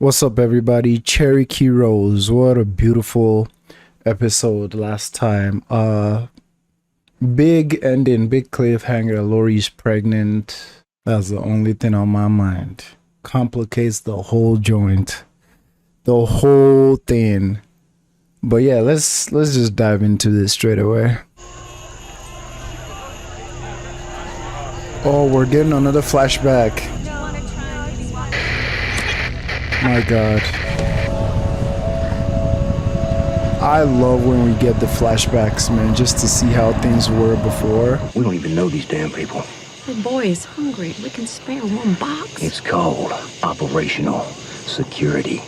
What's up, everybody? Cherokee Rose. What a beautiful episode last time. Big ending, big cliffhanger. Lori's pregnant. That's the only thing on my mind. Complicates the whole joint, the whole thing. But yeah, let's just dive into this straight away. Oh, we're getting another flashback. My God. I love when we get the flashbacks, man, just to see how things were before. We don't even know these damn people. The boy is hungry. We can spare one box. It's called operational security.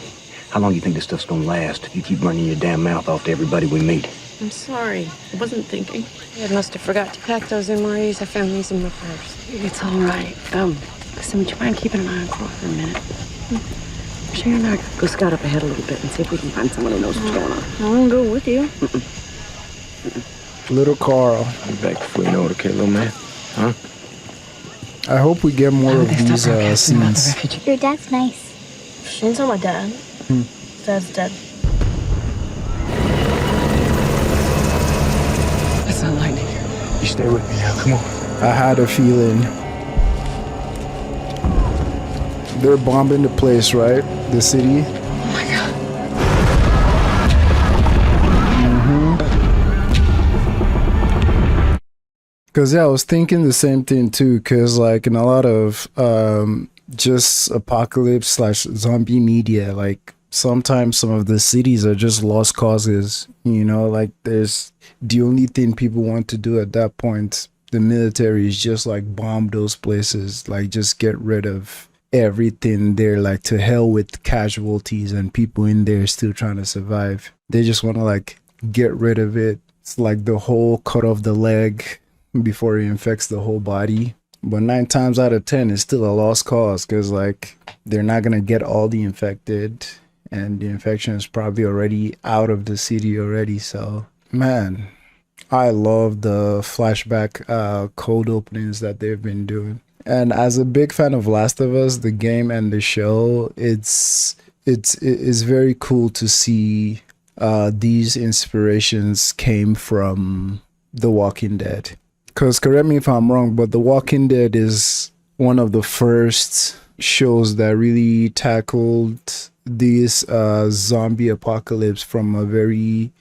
How long you think this stuff's gonna last if you keep running your damn mouth off to everybody we meet? I'm sorry. I wasn't thinking. I must have forgot to pack those MREs. I found these in my purse. It's all right. Listen, would you mind keeping an eye on Cora for a minute? Sure, and I go scout up ahead a little bit and see if we can find someone who knows what's going on. I won't go with you. Little Carl. I'll be back before you know it, okay, little man? Huh? I hope we get more of these scenes. Your dad's nice. She didn't tell my dad. Dad's dead. That's not lightning. You stay with me now, come on. I had a feeling. They're bombing the place, right? The city. Oh my God. Cause yeah, I was thinking the same thing too. Cause like in a lot of just apocalypse / zombie media, like sometimes some of the cities are just lost causes. You know, like there's the only thing people want to do at that point. The military is just like bomb those places, like just get rid of everything there, like to hell with casualties and people in there still trying to survive. They just want to like get rid of it. It's like the whole cut off the leg before it infects the whole body. But 9 times out of 10 it's still a lost cause, because like they're not gonna get all the infected and the infection is probably already out of the city already. So man, I love the flashback cold openings that they've been doing. And as a big fan of Last of Us, the game and the show, it's very cool to see these inspirations came from The Walking Dead. Because correct me if I'm wrong, but The Walking Dead is one of the first shows that really tackled this zombie apocalypse from a very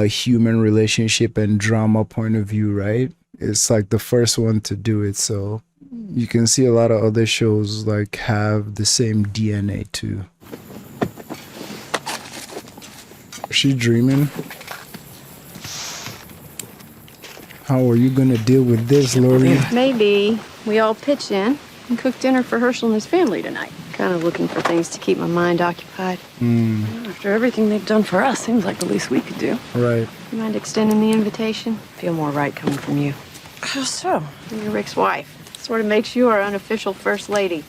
human relationship and drama point of view, right? It's like the first one to do it. So you can see a lot of other shows like have the same DNA too. Is she dreaming? How are you gonna deal with this, Lori? Maybe we all pitch in and cook dinner for Herschel and his family tonight. Kind of looking for things to keep my mind occupied. After everything they've done for us, seems like the least we could do. Right. You mind extending the invitation? Feel more right coming from you. How so? You're Rick's wife. Sort of makes you our unofficial first lady.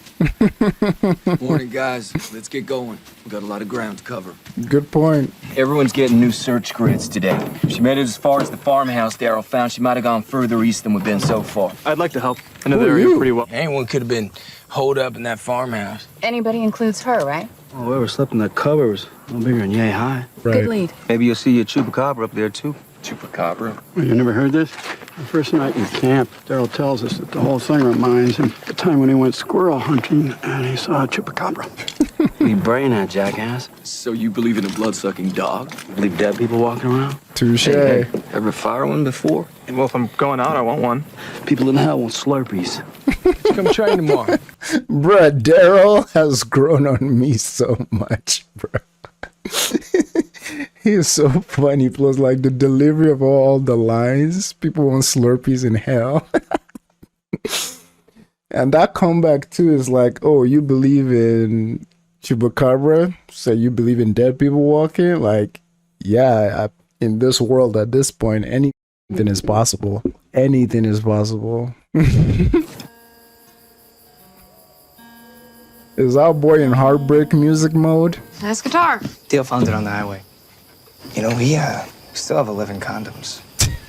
Morning, guys. Let's get going. We got a lot of ground to cover. Good point. Everyone's getting new search grids today. She made it as far as the farmhouse Daryl found. She might have gone further east than we've been so far. I'd like to help. I know the area pretty well. Anyone could have been holed up in that farmhouse. Anybody includes her, right? Oh, whoever slept in that cover was no bigger than yay high. Right. Good lead. Maybe you'll see a chupacabra up there, too. Chupacabra. You never heard this? The first night in camp, Daryl tells us that the whole thing reminds him of the time when he went squirrel hunting and he saw a chupacabra. What are you braying at, jackass? So you believe in a blood-sucking dog? You believe dead people walking around? Touche. Hey, ever fire one before? Well, if I'm going out, I want one. People in hell want Slurpees. Come train tomorrow. Bruh, Daryl has grown on me so much, bruh. He is so funny. Plus, like the delivery of all the lines. People want Slurpees in hell. And that comeback too is like, oh, you believe in Chupacabra? So you believe in dead people walking? Like, yeah, in this world at this point, anything is possible. Anything is possible. Is our boy in heartbreak music mode? Nice guitar. Dale found it on the highway. You know, we still have 11 condoms.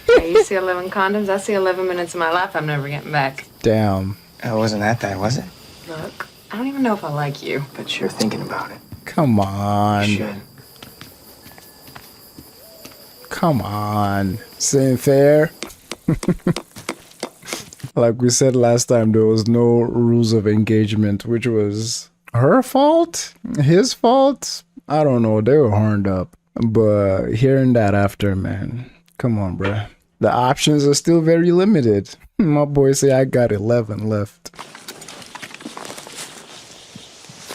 Yeah, you see 11 condoms, I see 11 minutes of my life I'm never getting back. Damn. It wasn't that bad, was it? Look, I don't even know if I like you. But you're thinking about it. Come on. Shit. Come on. Same fair. Like we said last time, there was no rules of engagement, which was her fault? His fault? I don't know. They were horned up. But hearing that after, man, come on, bruh. The options are still very limited. My boy say I got 11 left.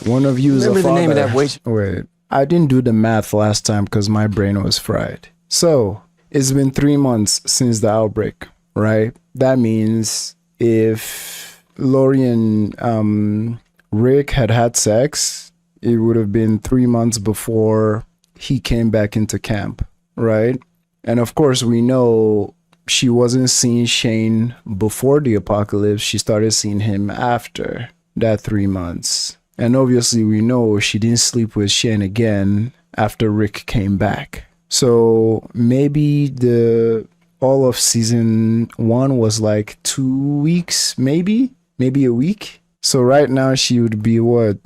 One of you is Remember a father. the name of that waitress? Wait, I didn't do the math last time because my brain was fried. So, it's been 3 months since the outbreak, right? That means if Lori and Rick had sex, it would have been 3 months before he came back into camp, right? And of course, we know she wasn't seeing Shane before the apocalypse. She started seeing him after that 3 months. And obviously, we know she didn't sleep with Shane again after Rick came back. So maybe all of season 1 was like 2 weeks, maybe a week. So right now she would be what,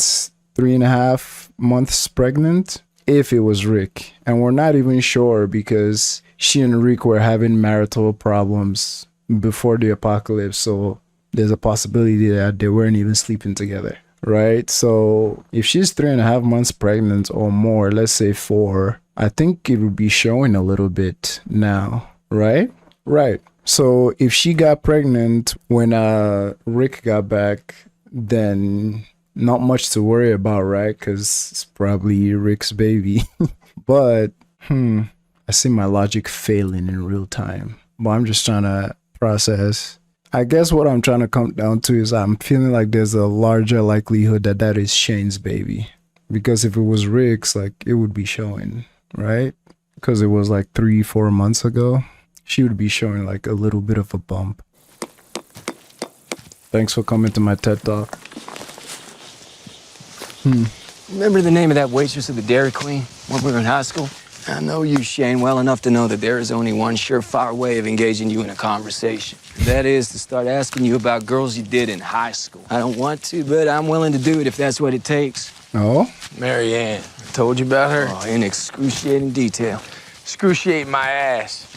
3.5 months pregnant if it was Rick. And we're not even sure because she and Rick were having marital problems before the apocalypse. So there's a possibility that they weren't even sleeping together. Right? So if she's 3.5 months pregnant or more, let's say 4, I think it would be showing a little bit now, right? Right. So if she got pregnant when Rick got back, then not much to worry about, right? Because it's probably Rick's baby. But, I see my logic failing in real time. But I'm just trying to process. I guess what I'm trying to come down to is I'm feeling like there's a larger likelihood that that is Shane's baby. Because if it was Rick's, like, it would be showing, right? Because it was like 3-4 months ago. She would be showing like a little bit of a bump. Thanks for coming to my TED Talk. Remember the name of that waitress at the Dairy Queen when we were in high school? I know you, Shane, well enough to know that there is only one surefire way of engaging you in a conversation. That is to start asking you about girls you did in high school. I don't want to, but I'm willing to do it if that's what it takes. Oh? Mary Ann. I told you about her? Oh, in excruciating detail. Excruciate my ass.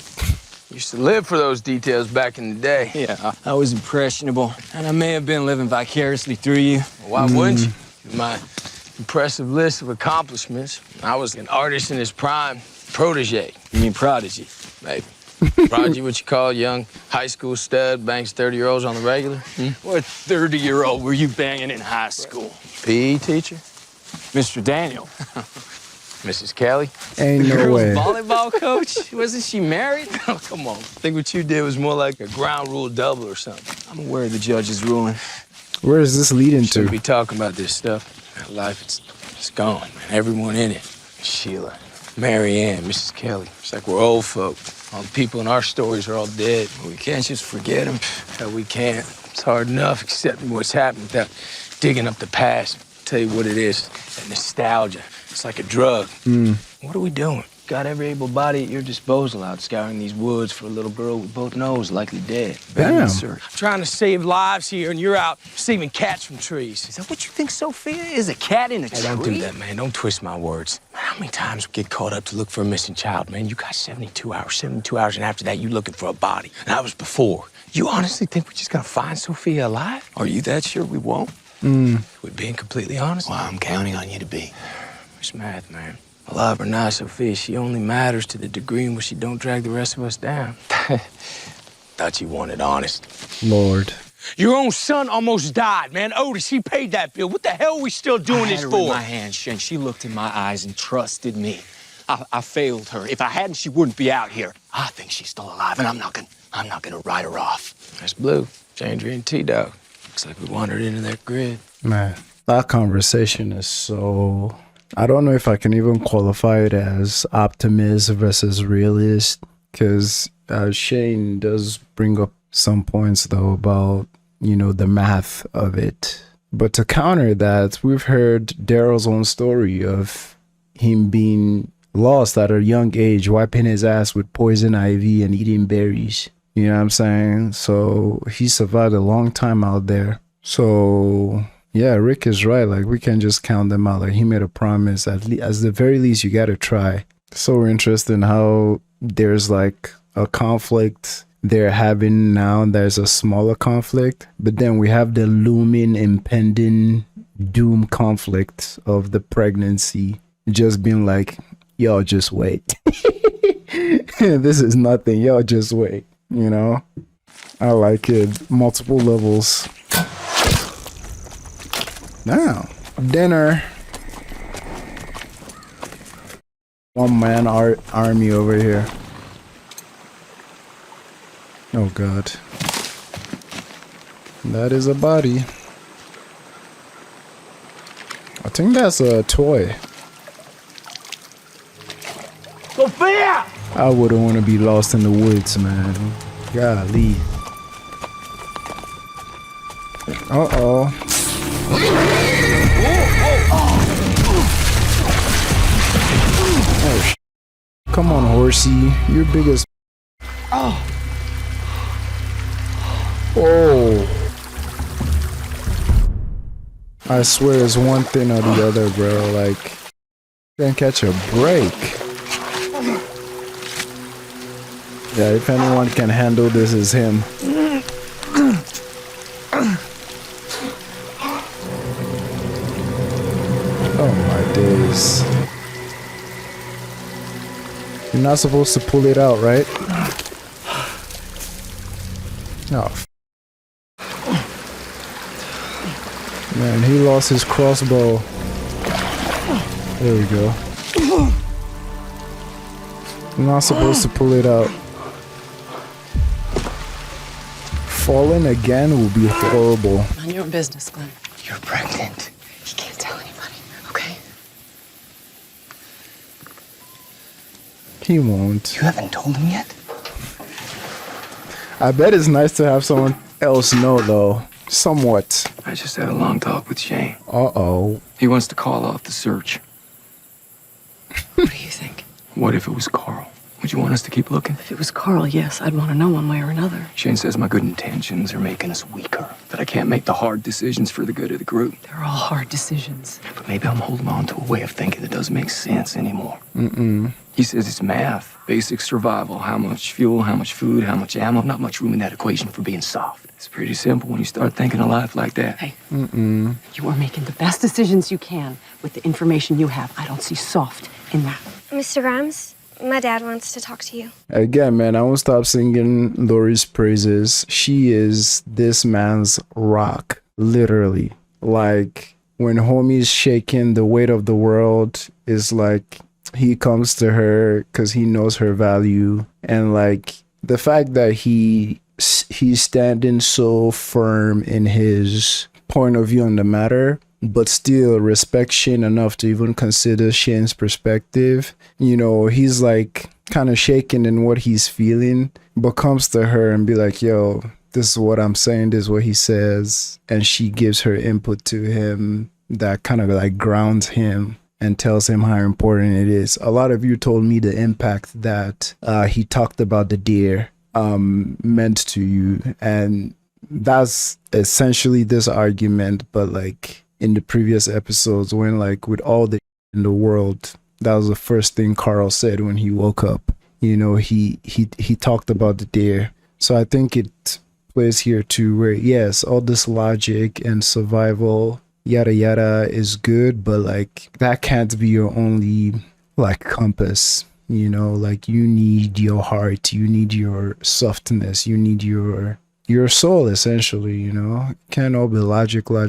Used to live for those details back in the day. Yeah, I was impressionable, and I may have been living vicariously through you. Why wouldn't you? My impressive list of accomplishments. I was an artist in his prime, protege. You mean prodigy? Maybe. Prodigy, what you call a young high school stud, bangs 30-year-olds on the regular? What 30-year-old were you banging in high school? PE teacher? Mr. Daniel. Mrs. Kelly? Ain't The no girl's way. volleyball coach? Wasn't she married? Oh, come on. I think what you did was more like a ground rule double or something. I'm aware of the judge's ruling. Where is this leading Shouldn't to? be talking about this stuff. That life, it's gone, man. Everyone in it. Sheila, Mary Ann, Mrs. Kelly. It's like we're old folk. All the people in our stories are all dead. We can't just forget them. Hell, we can't. It's hard enough accepting what's happened without digging up the past. Tell you what it is, that nostalgia. It's like a drug. What are we doing? Got every able body at your disposal out scouring these woods for a little girl we both know is likely dead. Damn. Sir. I'm trying to save lives here, and you're out saving cats from trees. Is that what you think Sophia is? A cat in a tree? Hey, don't do that, man. Don't twist my words. How many times we get caught up to look for a missing child, man? You got 72 hours, and after that, you looking for a body. And that was before. You honestly think we're just gonna find Sophia alive? Are you that sure we won't? We're being completely honest. Well, I'm counting on you to be. It's math, man. Alive or not, Sophia, she only matters to the degree in which she don't drag the rest of us down. Thought you wanted honest. Lord. Your own son almost died, man. Otis, he paid that bill. What the hell are we still doing I this had her for? in my hand, Shane. She looked in my eyes and trusted me. I failed her. If I hadn't, she wouldn't be out here. I think she's still alive, and I'm not gonna write her off. That's Blue, Chandra, and T-Dog. Looks like we wandered into their grid. Man, that conversation is so... I don't know if I can even qualify it as optimist versus realist, because Shane does bring up some points, though, about, you know, the math of it. But to counter that, we've heard Daryl's own story of him being lost at a young age, wiping his ass with poison ivy and eating berries. You know what I'm saying? So he survived a long time out there. So Yeah, Rick is right. Like, we can't just count them out. Like, he made a promise. As the very least, you gotta try. So interesting how there's like a conflict they're having now. There's a smaller conflict, but then we have the looming, impending doom conflict of the pregnancy. Just being like, y'all just wait. This is nothing. Y'all just wait. You know, I like it. Multiple levels. Now, dinner. One man army over here. Oh God. That is a body. I think that's a toy. Sophia! I wouldn't want to be lost in the woods, man. Golly. Uh-oh. Oh, come on, horsey. You're big as... Oh. I swear it's one thing or the other, bro. Like, can't catch a break. Yeah, if anyone can handle this, is him. Oh my days. You're not supposed to pull it out, right? Oh. Man, he lost his crossbow. There we go. You're not supposed to pull it out. Falling again will be horrible. Mind your business, Glenn. You're pregnant. You can't tell anybody, okay? He won't. You haven't told him yet? I bet it's nice to have someone else know, though. Somewhat. I just had a long talk with Shane. Uh-oh. He wants to call off the search. What do you think? What if it was Carl? Would you want us to keep looking? If it was Carl, yes, I'd want to know one way or another. Shane says my good intentions are making us weaker. That I can't make the hard decisions for the good of the group. They're all hard decisions. But maybe I'm holding on to a way of thinking that doesn't make sense anymore. Mm-mm. He says it's math, basic survival. How much fuel, how much food, how much ammo. Not much room in that equation for being soft. It's pretty simple when you start thinking of life like that. Hey, Mm-mm. you are making the best decisions you can with the information you have. I don't see soft in that. Mr. Grimes, my dad wants to talk to you. Again, man, I won't stop singing Lori's praises. She is this man's rock, literally. Like, when homie's shaking, the weight of the world is like, he comes to her because he knows her value. And like, the fact that he's standing so firm in his point of view on the matter, but still respect Shane enough to even consider Shane's perspective. You know, he's like kind of shaking in what he's feeling, but comes to her and be like, yo, this is what I'm saying, this is what he says. And she gives her input to him that kind of like grounds him and tells him how important it is. A lot of you told me the impact that he talked about the deer meant to you. And that's essentially this argument, but like in the previous episodes, when like with all the in the world, that was the first thing Carl said when he woke up. You know, he talked about the deer. So I think it plays here too, where yes, all this logic and survival yada yada is good, but like that can't be your only like compass. You know, like you need your heart, you need your softness, you need your soul, essentially. You know, can't all be logic. I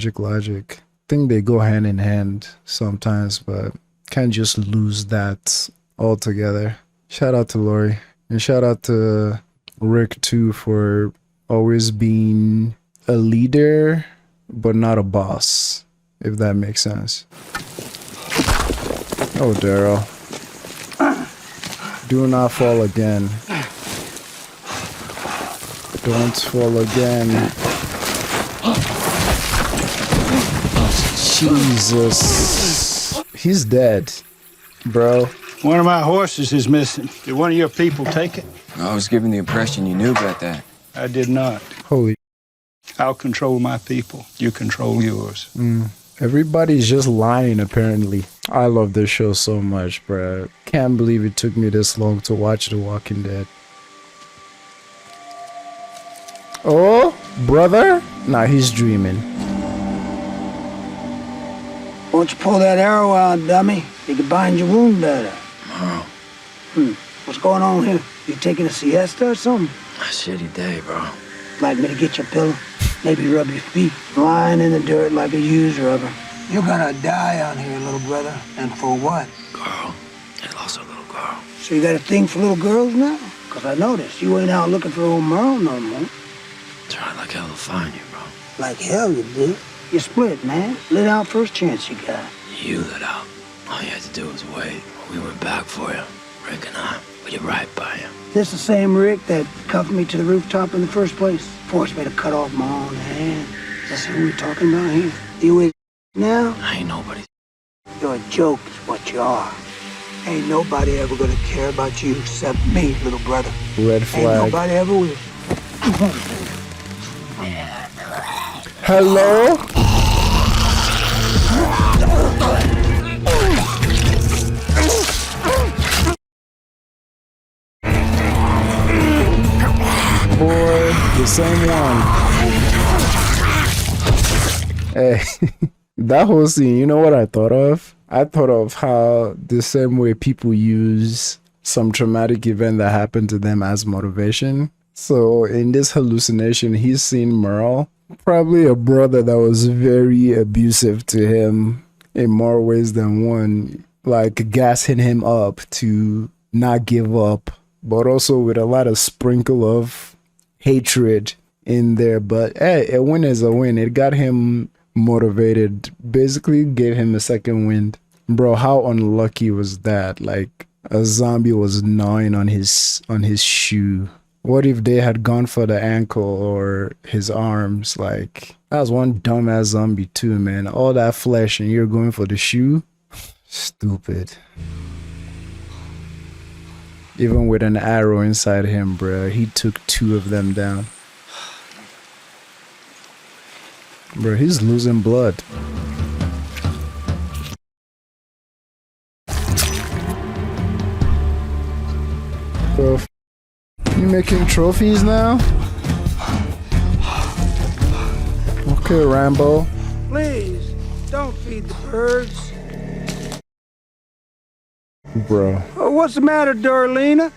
think they go hand in hand sometimes, but can't just lose that altogether. Shout out to Lori, and shout out to Rick too for always being a leader but not a boss, if that makes sense. Oh, Daryl. Do not fall again. Don't fall again. Jesus. He's dead, bro. One of my horses is missing. Did one of your people take it? I was given the impression you knew about that. I did not. Holy. I'll control my people. You control yours. Everybody's just lying, apparently. I love this show so much, bro. Can't believe it took me this long to watch The Walking Dead. Oh, brother? Nah, he's dreaming. Why don't you pull that arrow out, dummy? You can bind your wound better. What's going on here? You taking a siesta or something? A shitty day, bro. Like me to get your pillow? Maybe rub your feet, lying in the dirt like a used rubber. You're gonna die on here, little brother. And for what? Girl. I lost a little girl. So you got a thing for little girls now? Cause I noticed you ain't out looking for old Merle no more. Trying like hell to find you, bro. Like hell you did. You split, man. Lit out first chance you got. You lit out. All you had to do was wait. We went back for you. Rick and I. We did right by you. This the same Rick that cuffed me to the rooftop in the first place? Forced me to cut off my own hand. That's who we're talking about here. You with now? I ain't nobody. You're a joke is what you are. Ain't nobody ever gonna care about you except me, little brother. Red flag. Ain't nobody ever will. Hello? Boy, the same one. Hey, that whole scene, you know what I thought of? I thought of how the same way people use some traumatic event that happened to them as motivation. So in this hallucination, he's seen Merle, probably a brother that was very abusive to him in more ways than one, like gassing him up to not give up, but also with a lot of sprinkle of hatred in there. But hey, a win is a win. It got him motivated, basically gave him a second wind. Bro, how unlucky was that? Like a zombie was gnawing on his shoe. What if they had gone for the ankle or his arms? Like, that was one dumbass zombie too, man. All that flesh and you're going for the shoe? Stupid. Even with an arrow inside him, bro, he took 2 of them down. Bro, he's losing blood. Bro, you making trophies now? Okay, Rambo. Please, don't feed the birds. Bro. Oh, what's the matter, Darlena?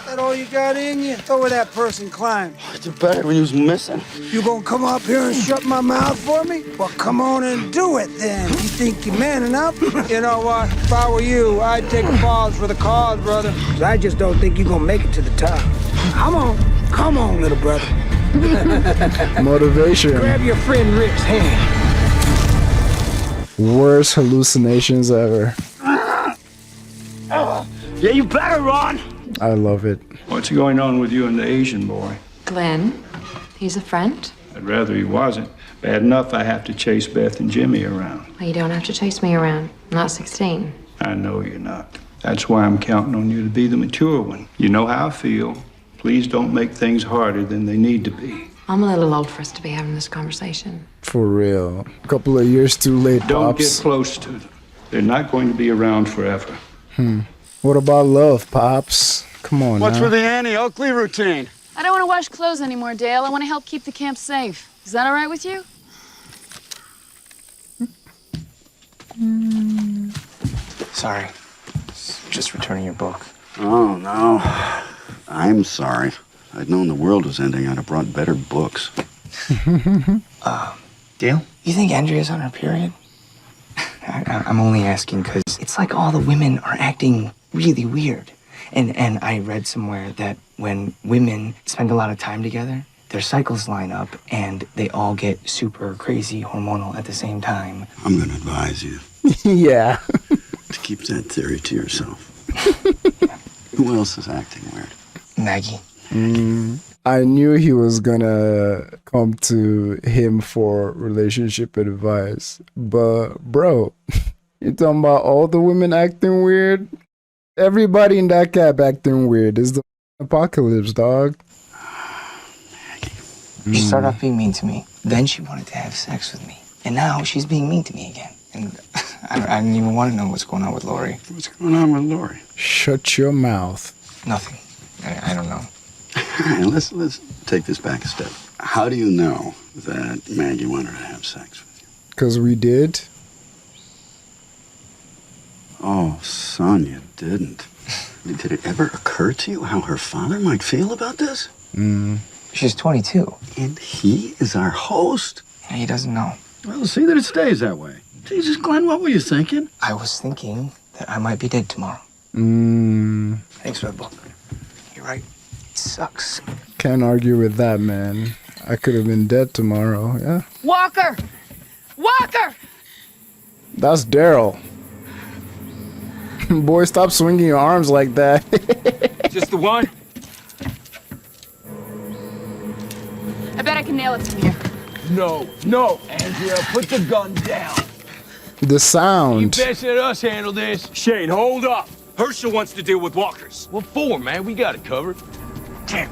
That all you got in you? Throw where that person climbed. It's better when he was missing. You gonna come up here and shut my mouth for me? Well, come on and do it then. You think you're man enough? You know what? If I were you, I'd take a pause for the cause, brother. 'Cause I just don't think you're gonna make it to the top. Come on, little brother. Motivation. Grab your friend Rick's hand. Worst hallucinations ever. Yeah, you better run. I love it. What's going on with you and the Asian boy? Glenn, he's a friend. I'd rather he wasn't. Bad enough I have to chase Beth and Jimmy around. Well, you don't have to chase me around. I'm not 16. I know you're not. That's why I'm counting on you to be the mature one. You know how I feel. Please don't make things harder than they need to be. I'm a little old for us to be having this conversation. For real. A couple of years too late, Don't Pops. get close to them. They're not going to be around forever. What about love, Pops? Come on What's now. with the Annie Oakley routine? I don't want to wash clothes anymore, Dale. I want to help keep the camp safe. Is that all right with you? Sorry. Just returning your book. Oh, no. I'm sorry. I'd known the world was ending. I'd have brought better books. Dale? You think Andrea's on her period? I'm only asking because it's like all the women are acting really weird. And I read somewhere that when women spend a lot of time together, their cycles line up and they all get super crazy hormonal at the same time. I'm going to advise you Yeah. to keep that theory to yourself. Who else is acting weird? Maggie. I knew he was gonna come to him for relationship advice. But, bro, you talking about all the women acting weird? Everybody in that cab acting weird. It's the apocalypse, dog. You start off being mean to me. Then she wanted to have sex with me. And now she's being mean to me again. And I didn't even want to know what's going on with Lori. What's going on with Lori? Shut your mouth. Nothing. I don't know. All right, let's take this back a step. How do you know that Maggie wanted to have sex with you? Because we did. Oh, son, you didn't. Did it ever occur to you how her father might feel about this? She's 22. And he is our host? He doesn't know. Well, see that it stays that way. Jesus, Glenn, what were you thinking? I was thinking that I might be dead tomorrow. Thanks, Red Bull. You're right. It sucks. Can't argue with that, man. I could have been dead tomorrow, yeah? Walker! Walker! That's Daryl. Boy, stop swinging your arms like that. Just the one? I bet I can nail it from here. No, Andrea, put the gun down. The sound. You best let us handle this. Shane, hold up. Herschel wants to deal with walkers. What for, man? We got it covered. Damn.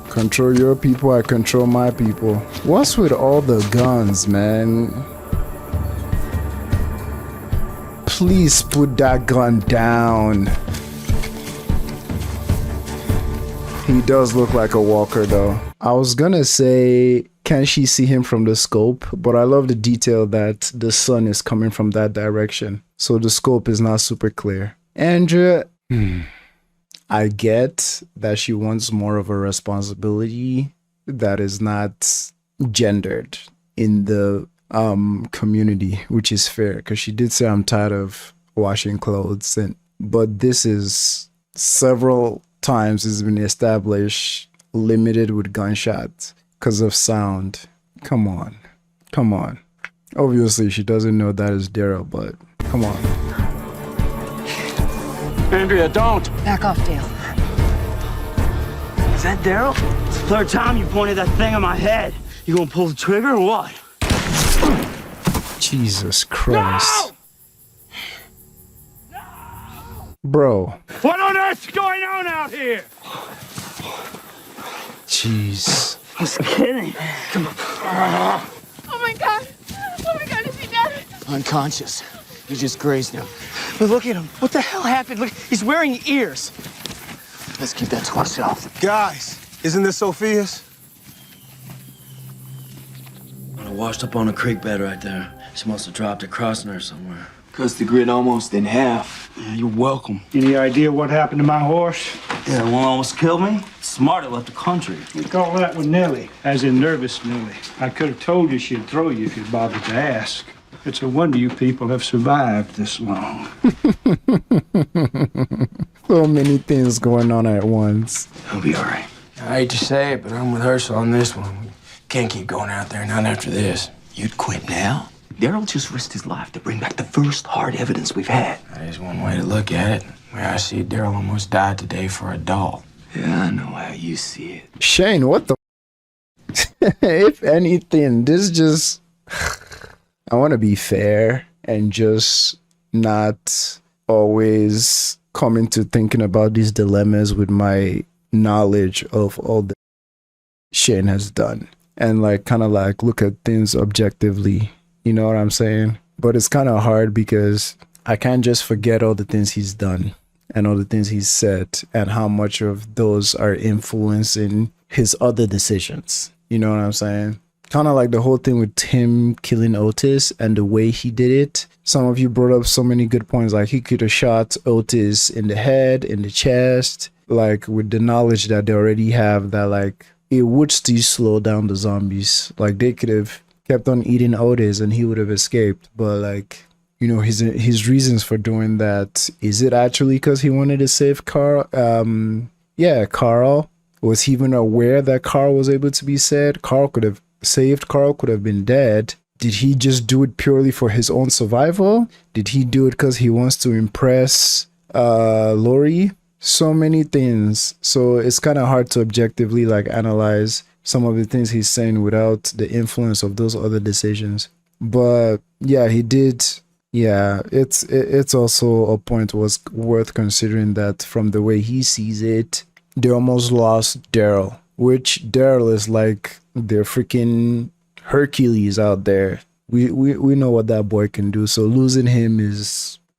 Control your people, I control my people. What's with all the guns, man? Please put that gun down. He does look like a walker, though. I was gonna say, can she see him from the scope? But I love the detail that the sun is coming from that direction. So the scope is not super clear. Andrea, I get that she wants more of a responsibility that is not gendered in the community, which is fair, because she did say I'm tired of washing clothes, but this is several times it's been established limited with gunshots because of sound. Come on. Obviously she doesn't know that is Daryl, but come on. Andrea, don't. Back off, Dale. Is that Daryl? It's the third time you pointed that thing on my head. You gonna pull the trigger or what? Jesus Christ. No! Bro. What on earth's going on out here? Jeez. I was kidding. Come on. Oh my god, is he dead? Unconscious. You just grazed him. But look at him. What the hell happened? Look, he's wearing ears. Let's keep that to ourselves. Guys, isn't this Sophia's? I washed up on a creek bed right there. She must have dropped it crossing her somewhere. Cuts the grid almost in half. Yeah, you're welcome. Any idea what happened to my horse? Yeah, one almost killed me. Smart, it left the country. We call that with Nellie, as in nervous Nellie. I could have told you she'd throw you if you'd bothered to ask. It's a wonder you people have survived this long. So many things going on at once. He'll be all right. I hate to say it, but I'm with Herschel on this one. We can't keep going out there, not after this. You'd quit now? Daryl just risked his life to bring back the first hard evidence we've had. That is one way to look at it. The way I see it, Daryl almost died today for a doll. Yeah, I know how you see it. Shane, what the if anything, this just I want to be fair and just not always come into thinking about these dilemmas with my knowledge of all that Shane has done and like kind of like look at things objectively. You know what I'm saying? But it's kind of hard because I can't just forget all the things he's done and all the things he's said and how much of those are influencing his other decisions. You know what I'm saying? Kind of like the whole thing with him killing Otis and the way he did it. Some of you brought up so many good points. Like he could have shot Otis in the head, in the chest, like with the knowledge that they already have that like it would still slow down the zombies. Like they could have kept on eating Otis and he would have escaped. But like, you know, his reasons for doing that, is it actually because he wanted to save Carl? Yeah, Carl. Was he even aware that Carl was able to be saved? Carl could have saved. Carl could have been dead. Did he just do it purely for his own survival? Did he do it because he wants to impress Lori? So many things. So it's kind of hard to objectively like analyze some of the things he's saying without the influence of those other decisions. But yeah, he did. Yeah, it's also a point was worth considering that from the way he sees it, they almost lost Daryl, which Daryl is like they're freaking Hercules out there. We know what that boy can do. So losing him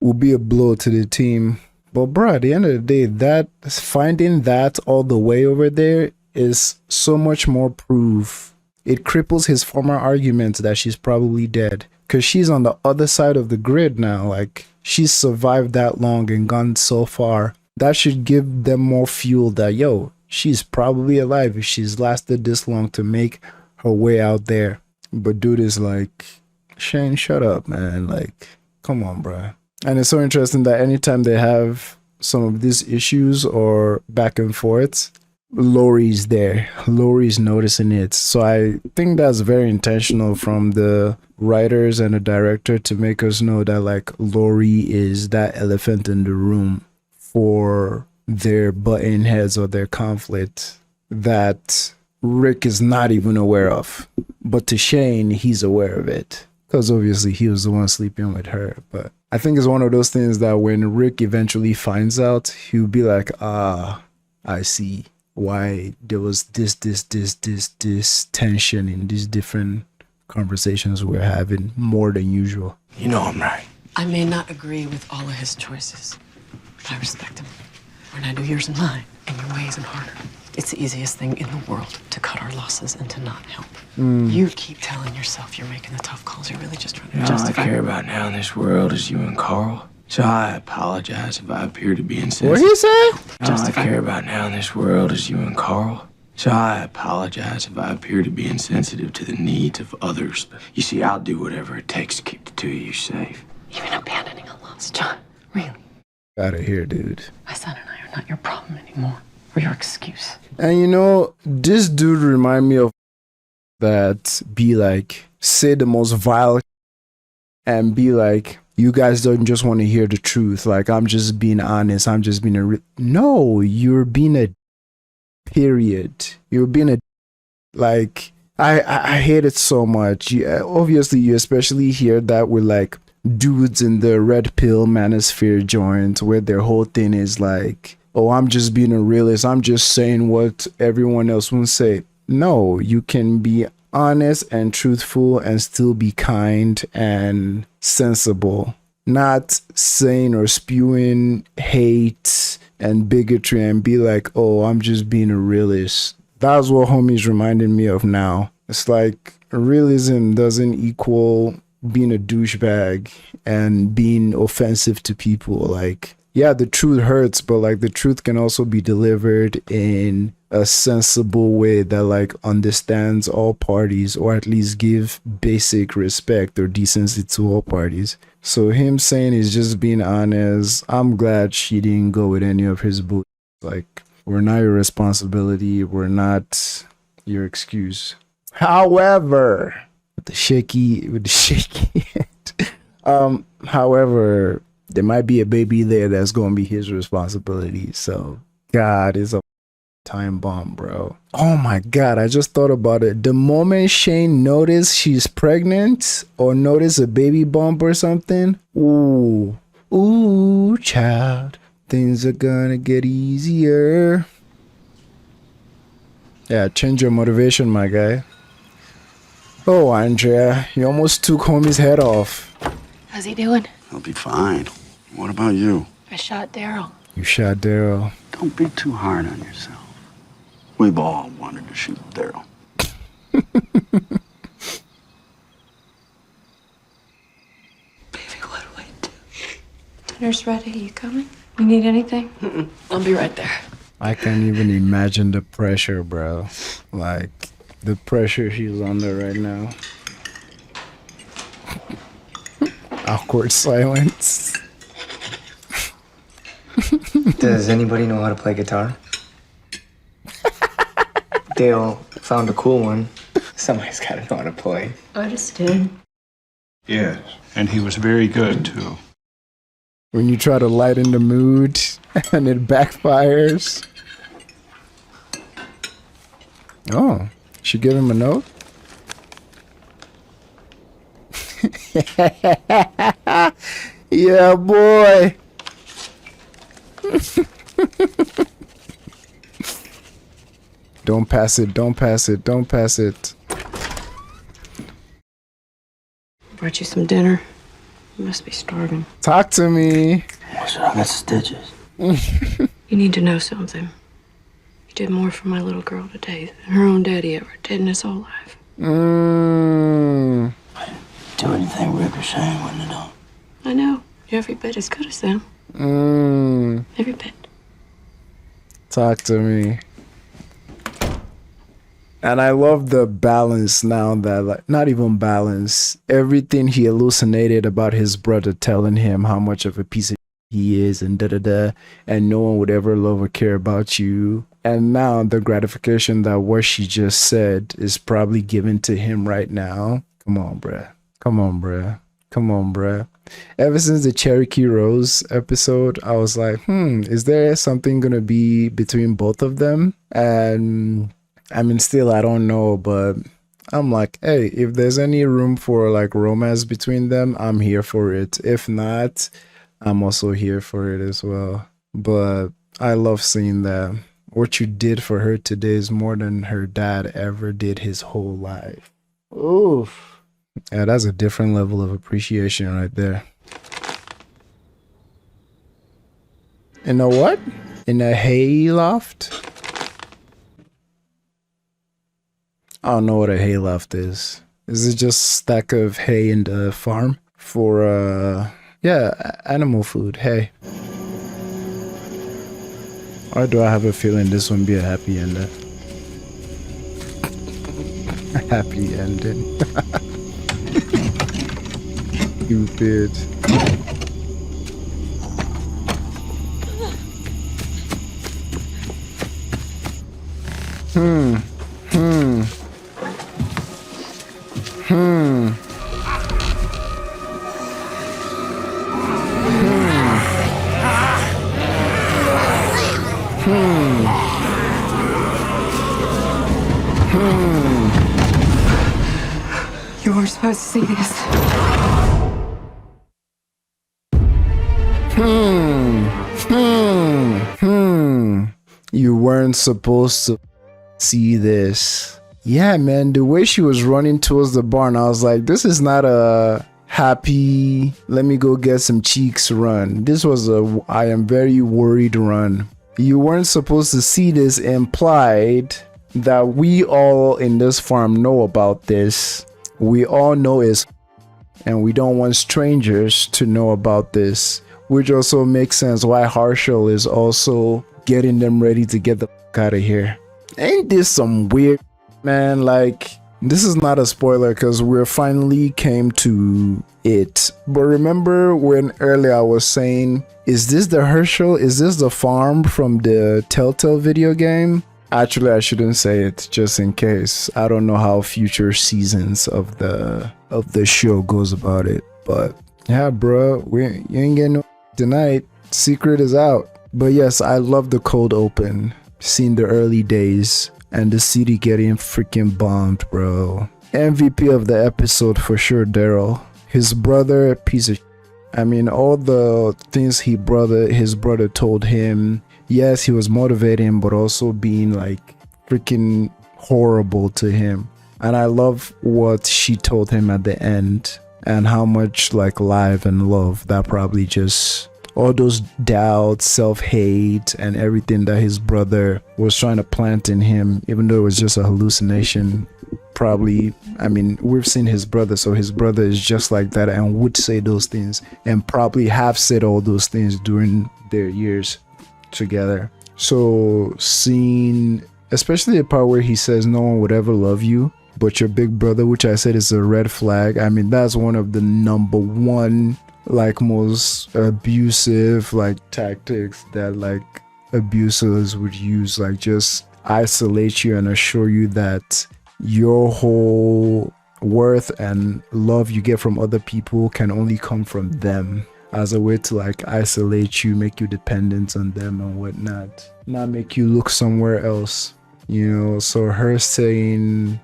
will be a blow to the team. But bro, at the end of the day, that finding that all the way over there is so much more proof. It cripples his former argument that she's probably dead, because she's on the other side of the grid now. Like, she's survived that long and gone so far. That should give them more fuel that, yo, she's probably alive if she's lasted this long to make her way out there. But dude is like, Shane, shut up, man. Like, come on, bruh. And it's so interesting that anytime they have some of these issues or back and forth, Lori's there. Lori's noticing it. So I think that's very intentional from the writers and the director to make us know that, like, Lori is that elephant in the room for their butting heads or their conflict that Rick is not even aware of. But to Shane, he's aware of it, because obviously he was the one sleeping with her. But I think it's one of those things that when Rick eventually finds out, he'll be like, I see why there was this tension in these different conversations we're having more than usual. You know I'm right. I may not agree with all of his choices, but I respect him. When I do yours and mine, and your ways and harder. It's the easiest thing in the world to cut our losses and to not help. You keep telling yourself you're making the tough calls. You're really just trying to justify. All I care about now in this world is you and Carl. So I apologize if I appear to be insensitive. What he say? All I care about now in this world is you and Carl. So I apologize if I appear to be insensitive to the needs of others. But you see, I'll do whatever it takes to keep the two of you safe. Even abandoning a lost child. Really? Outta here, dude. My son and I are not your problem anymore. Or your excuse. And you know, this dude remind me of that be like, say the most vile and be like, you guys don't just want to hear the truth. Like, I'm just being honest. I'm just being a no, you're being a period. You're being a, like, I hate it so much. Obviously, you especially hear that with like dudes in the red pill manosphere joint where their whole thing is like, oh, I'm just being a realist. I'm just saying what everyone else won't say. No, you can be honest and truthful and still be kind and sensible. Not saying or spewing hate and bigotry and be like, oh, I'm just being a realist. That's what homie's reminding me of now. It's like realism doesn't equal being a douchebag and being offensive to people. Like, yeah, the truth hurts, but like the truth can also be delivered in a sensible way that like understands all parties, or at least give basic respect or decency to all parties. So him saying he's just being honest, I'm glad she didn't go with any of his bullshit. Like, we're not your responsibility, we're not your excuse. However, with the shaky head, however, there might be a baby there that's going to be his responsibility. So, God, is a time bomb, bro. Oh my God, I just thought about it. The moment Shane noticed she's pregnant or notice a baby bump or something, ooh, child, things are gonna get easier. Yeah, change your motivation, my guy. Oh, Andrea, you almost took homie's head off. How's he doing? He'll be fine. What about you? I shot Daryl. You shot Daryl. Don't be too hard on yourself. We've all wanted to shoot Daryl. Baby, what do I do? Dinner's ready. You coming? You need anything? I'll be right there. I can't even imagine the pressure, bro. Like, the pressure she's under right now. Awkward silence. Does anybody know how to play guitar? Dale found a cool one. Somebody's got to know how to play. I just did. Yes, and he was very good, too. When you try to lighten the mood and it backfires. Oh, she give him a note? Yeah, boy. Don't pass it. Don't pass it. Don't pass it. Brought you some dinner. You must be starving. Talk to me. I got stitches. You need to know something. You did more for my little girl today than her own daddy ever did in his whole life. Mm. Do anything Rick or Shane wouldn't have done. I know. You're every bit as good as them. Mm. Every bit. Talk to me. And I love the balance now that, like, not even balance. Everything he hallucinated about his brother telling him how much of a piece of he is and da-da-da, and no one would ever love or care about you. And now the gratification that what she just said is probably given to him right now. Come on, bruh. Come on, bruh. Come on, bruh. Ever since the Cherokee Rose episode, I was like, is there something gonna be between both of them? And I mean, still, I don't know, but I'm like, hey, if there's any room for like romance between them, I'm here for it. If not, I'm also here for it as well. But I love seeing that. What you did for her today is more than her dad ever did his whole life. Oof. Yeah, that's a different level of appreciation right there. In a what? In a hayloft? I don't know what a hayloft is. Is it just a stack of hay in the farm? For, yeah, animal food, hay. Or do I have a feeling this won't be a happy ending? A happy ending. Stupid. You were supposed to see this. You weren't supposed to see this. Yeah, man, the way she was running towards the barn, I was like, this is not a happy, let me go get some cheeks run. This was a, I am very worried run. You weren't supposed to see this implied that we all in this farm know about this. We all know it's, and we don't want strangers to know about this, which also makes sense why Harshal is also getting them ready to get the fuck out of here. Ain't this some weird, man? Like, this is not a spoiler because we finally came to it. But remember when earlier I was saying, is this the Herschel? Is this the farm from the Telltale video game? Actually, I shouldn't say it just in case. I don't know how future seasons of the show goes about it. But yeah, bro, you ain't getting no tonight. Secret is out. But yes, I love the cold open. Seeing the early days and the city getting freaking bombed, bro. MVP of the episode for sure, Daryl. His brother, piece of I mean, all the things his brother told him. Yes, he was motivating, but also being like freaking horrible to him. And I love what she told him at the end and how much like life and love that probably just all those doubts, self-hate, and everything that his brother was trying to plant in him, even though it was just a hallucination. Probably, I mean, we've seen his brother, so his brother is just like that and would say those things and probably have said all those things during their years together. So seeing, especially the part where he says no one would ever love you but your big brother, which I said is a red flag. I mean, that's one of the number one like most abusive like tactics that like abusers would use, like just isolate you and assure you that your whole worth and love you get from other people can only come from them, as a way to like isolate you, make you dependent on them and whatnot, not make you look somewhere else, you know. So her saying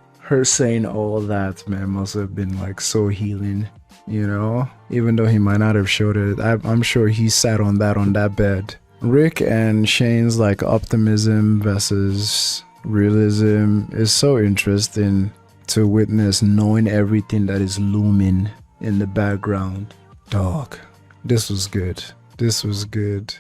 all that, man, must have been like so healing, you know, even though he might not have showed it. I'm sure he sat on that bed. Rick and Shane's like optimism versus realism is so interesting to witness, knowing everything that is looming in the background. Dog, this was good. This was good.